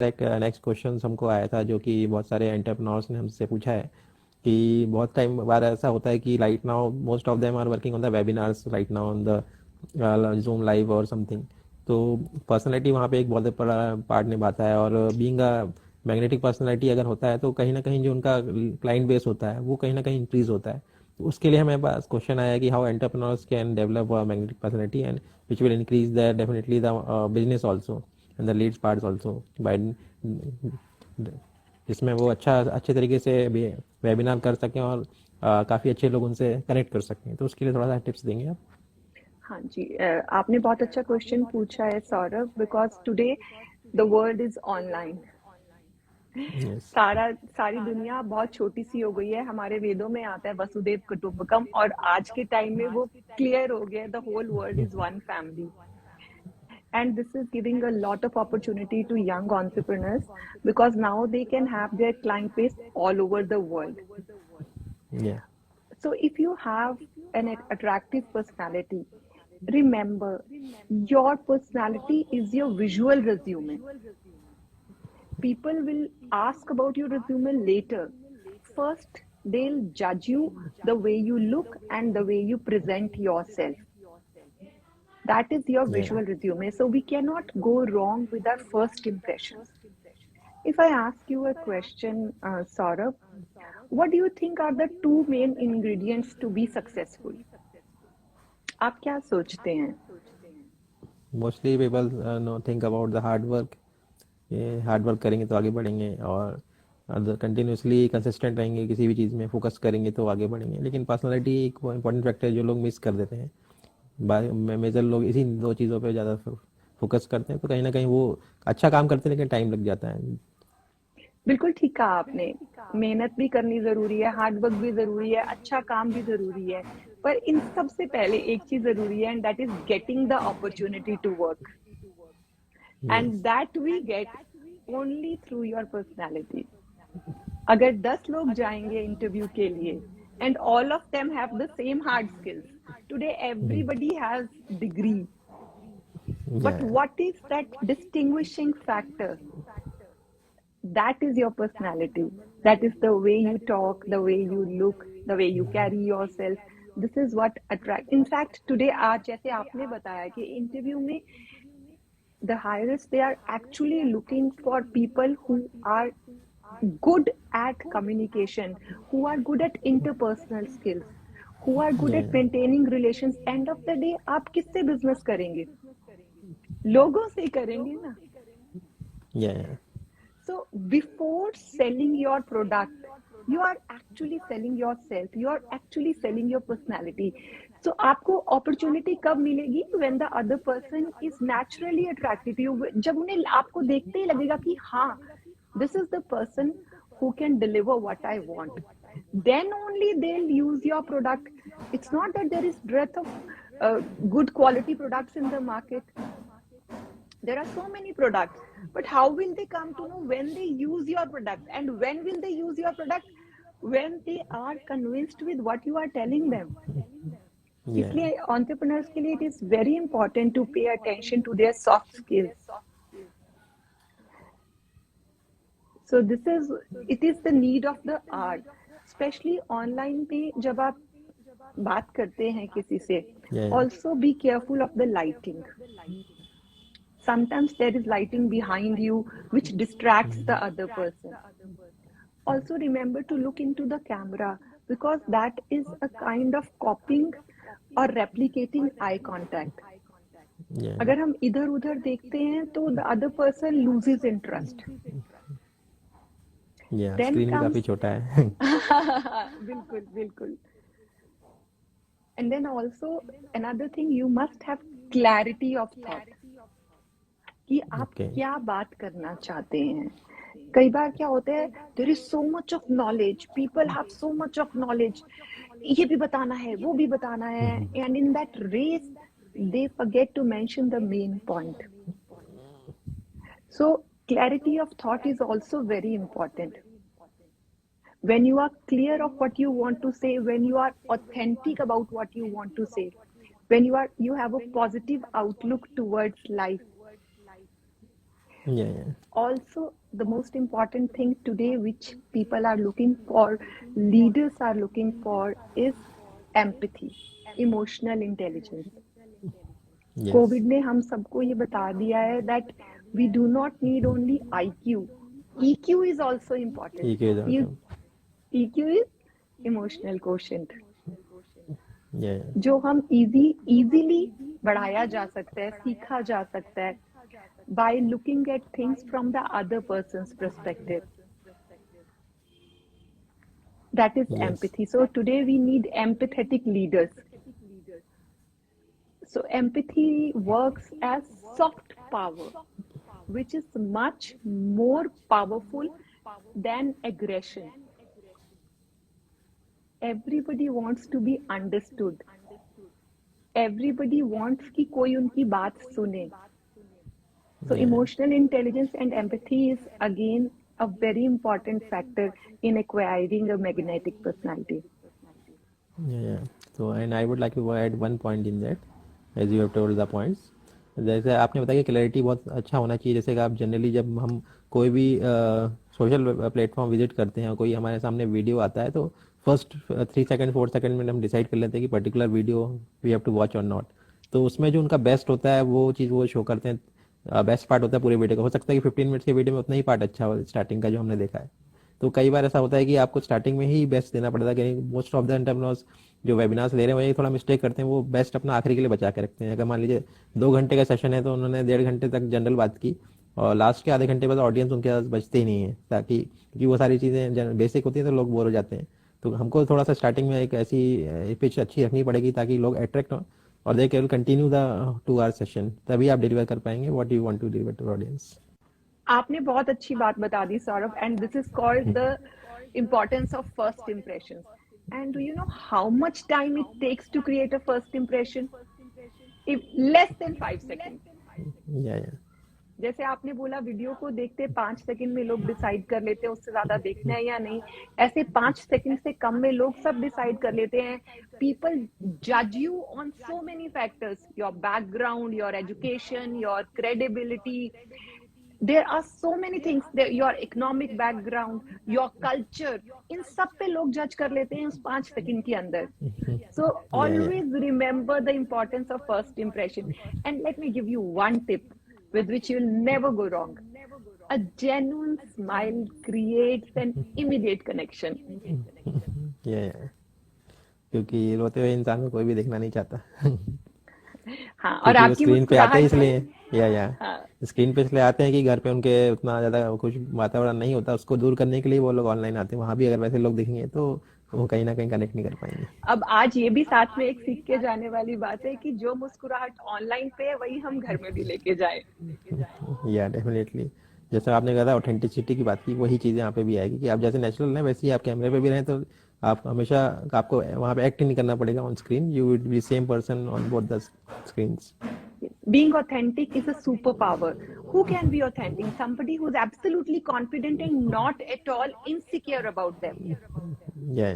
एक next question हमको आया था जो कि बहुत सारे एंटरप्रेन्योर्स ने हमसे पूछा है कि बहुत टाइम बार ऐसा होता है कि right now most of them are working on the webinars right now on the zoom live और समथिंग। तो पर्सनैलिटी वहाँ पे एक बहुत बड़ा पार्ट निभाता है, और बीइंग अ मैग्नेटिक पर्सनैलिटी अगर होता है तो कहीं ना कहीं जो उनका क्लाइंट बेस होता है वो कहीं ना कहीं इंक्रीज होता है। तो उसके लिए हमें पास क्वेश्चन आया कि how entrepreneurs can develop a magnetic personality and which will increase the definitely the business also and the leads parts also by, जिसमें वो अच्छे तरीके से वेबिनार कर सकें और काफ़ी अच्छे लोग उनसे कनेक्ट कर सकें। तो उसके लिए थोड़ा सा टिप्स देंगे आप? हाँ जी, आपने बहुत अच्छा क्वेश्चन पूछा है Saurabh, because today the world is online. Yes. सारी दुनिया बहुत छोटी सी हो गई है। हमारे वेदों में आता है वसुदेव कुटुंबकम, और आज के टाइम में वो क्लियर हो गया, the whole world is one family. And this is giving a lot of opportunity to young entrepreneurs because now they can have their client base all over the world. या So if you have an attractive personality, remember your personality is your visual resume. People will ask about your resume later. First, they'll judge you the way you look and the way you present yourself. That is your या visual resume. So we cannot go wrong with our first impressions. If I ask you a question, Saurabh, what do you think are the two main ingredients to be successful? आप क्या सोचते हैं? Mostly people know think about the hard work. ये hard work करेंगे तो आगे बढ़ेंगे, और कंटिन्यूसली कंसिस्टेंट रहेंगे, किसी भी चीज़ में फोकस करेंगे तो आगे बढ़ेंगे। लेकिन पर्सनालिटी एक इंपॉर्टेंट फैक्टर है जो लोग मिस कर देते हैं। मेजर लोग इसी दो चीज़ों पे ज़्यादा फोकस करते हैं, तो कहीं ना कहीं वो अच्छा काम करते हैं लेकिन टाइम लग जाता है। बिल्कुल ठीक कहा आपने। मेहनत भी करनी जरूरी है, हार्ड वर्क भी जरूरी है, अच्छा काम भी जरूरी है, पर इन सब से पहले एक चीज जरूरी है, and that is getting the opportunity to work, and yes. That we get only through your personality. अगर 10 लोग जाएंगे इंटरव्यू के लिए and all of them have the same hard skills, today everybody has degree, but या what is that distinguishing factor? That is your personality. That is the way you talk, the way you look, the way you carry yourself. This is what attract. In fact, today आज जैसे आपने बताया कि interview में the hirers, they are actually looking for people who are good at communication, who are good at interpersonal skills, who are good या at maintaining relations. End of the day, आप किससे business करेंगे? लोगों से करेंगे ना। या So before selling your product, you are actually selling yourself. You are actually selling your personality. So आपको opportunity कब मिलेगी? When the other person is naturally attracted to you. जब उन्हें आपको देखते ही लगेगा कि हाँ, this is the person who can deliver what I want. Then only they'll use your product. It's not that there is breadth of good quality products in the market. There are so many products, but how will they come to know when they use your product? And when will they use your product? When they are convinced with what you are telling them. या इसलिए entrepreneurs के लिए it is very important to pay attention to their soft skills. So this is, it is the need of the hour, especially online पे जब आप बात करते हैं किसी से. या Also be careful of the lighting. Sometimes there is lighting behind you which distracts the other person. Also remember to look into the camera, because that is a kind of copying or replicating eye contact. या अगर हम इधर उधर देखते हैं तो the other person loses interest. या Then screen भी comes काफ़ी छोटा है। बिल्कुल बिल्कुल. And then also another thing, you must have clarity of thought कि आप ओके। क्या बात करना चाहते हैं. कई बार क्या होता है, there is so much of knowledge, people have so much of knowledge, ये भी बताना है, वो भी बताना है, and in that race they forget to mention the main point. So clarity of thought is also very important. When you are clear of what you want to say, when you are authentic about what you want to say, when you have a positive outlook towards life, Yeah. Also, the most important thing today, which people are looking for, leaders are looking for, is empathy, emotional intelligence. Yes. Covid ने हम सबको ये बता दिया है that we do not need only IQ. EQ is also important. EQ is also. EQ is emotional quotient, Yeah. जो हम easily बढ़ाया जा सकता है, सीखा जा सकता है by looking at things from the other person's perspective. That is Yes. empathy. So today we need empathetic leaders. So empathy works as soft power, which is much more powerful than aggression. Everybody wants to be understood. Everybody wants कि कोई उनकी बात सुने. So Yeah. emotional intelligence and empathy is again a very important factor in acquiring a magnetic personality. Yeah. So, and I would like to add one point in that, as you have told the points. जैसे आपने बताया कि clarity बहुत अच्छा होना चाहिए। जैसे कि आप जनरली जब हम कोई भी सोशल प्लेटफॉर्म विजिट करते हैं, कोई हमारे सामने वीडियो आता है, तो फर्स्ट 3 सेकंड 4 सेकंड में हम डिसाइड कर लेते हैं कि particular video we have to watch और नॉट। तो उसमें जो उनका बेस्ट होता है वो चीज़ वो शो करते हैं। बेस्ट पार्ट होता है पूरे वीडियो का। हो सकता है कि 15 मिनट्स के वीडियो में उतना ही पार्ट अच्छा हो स्टार्टिंग का जो हमने देखा है। तो कई बार ऐसा होता है कि आपको स्टार्टिंग में ही बेस्ट देना पड़ता है। कि मोस्ट ऑफ द एंटरप्रेन्योर्स जो वेबिनार्स ले रहे हैं वो ये थोड़ा मिस्टेक करते हैं, वो बेस्ट अपना आखिरी के लिए बचा के रखते हैं। अगर मान लीजिए 2 घंटे का सेशन है तो उन्होंने 1.5 घंटे तक जनरल बात की और लास्ट के आधे घंटे बाद ऑडियंस उनके पास बचते ही नहीं है, ताकि क्योंकि वो सारी चीज़ें बेसिक होती हैं तो लोग बोर हो जाते हैं। तो हमको थोड़ा सा स्टार्टिंग में एक ऐसी पिच अच्छी रखनी पड़ेगी ताकि लोग अट्रैक्ट हों और they can continue the 2 hour session, तभी आप डिलीवर कर पाएंगे what you want to deliver to audience. आपने बहुत अच्छी बात बता दी Saurabh, and this is called the importance of first impressions. And do you know how much time it takes to create a first impression? If less than 5 seconds. या जैसे आपने बोला video को देखते 5 सेकंड में लोग डिसाइड कर लेते हैं उससे ज्यादा देखना है या नहीं, ऐसे 5 सेकंड से कम में लोग सब डिसाइड कर लेते हैं. पीपल जज you on so many factors, your background, your education, your credibility. There are so many things, your economic background, your culture, इन सब पे लोग जज कर लेते हैं उस 5 सेकंड के अंदर. So always remember the importance of first impression. And let me give you one tip with which you'll never go wrong. A genuine smile creates an immediate connection. या क्योंकि रोते हुए इंसान को कोई भी देखना नहीं चाहता। हाँ, और क्योंकि वो आपकी स्क्रीन पे आते हैं मुस्कुराहट इसलिए या हाँ, स्क्रीन पे इसलिए आते हैं कि घर पे उनके उतना ज़्यादा कुछ वातावरण नहीं होता, उसको दूर करने के लिए वो लोग ऑनलाइन आते हैं। वहाँ भी अगर वैसे लोग दिखेंगे तो वो कहीं ना कहीं कनेक्ट नहीं कर पाएंगे। अब आज ये भी साथ में एक सीख के जाने वाली बात है कि जो मुस्कुराहट ऑनलाइन पे है वही हम घर में भी लेके जाए. या डेफिनेटली, जैसे आपने कहा था ऑथेंटिसिटी की बात की, वही चीज़ यहाँ पे भी आएगी कि आप जैसे नेचुरल हैं वैसे ही आप कैमरे पे भी रहें, तो आप हमेशा आपको वहाँ पे एक्ट नहीं करना पड़ेगा on screen, you will be same person on both the screens. Being authentic is a superpower. Who can be authentic? Somebody who's absolutely confident and not at all insecure about them. या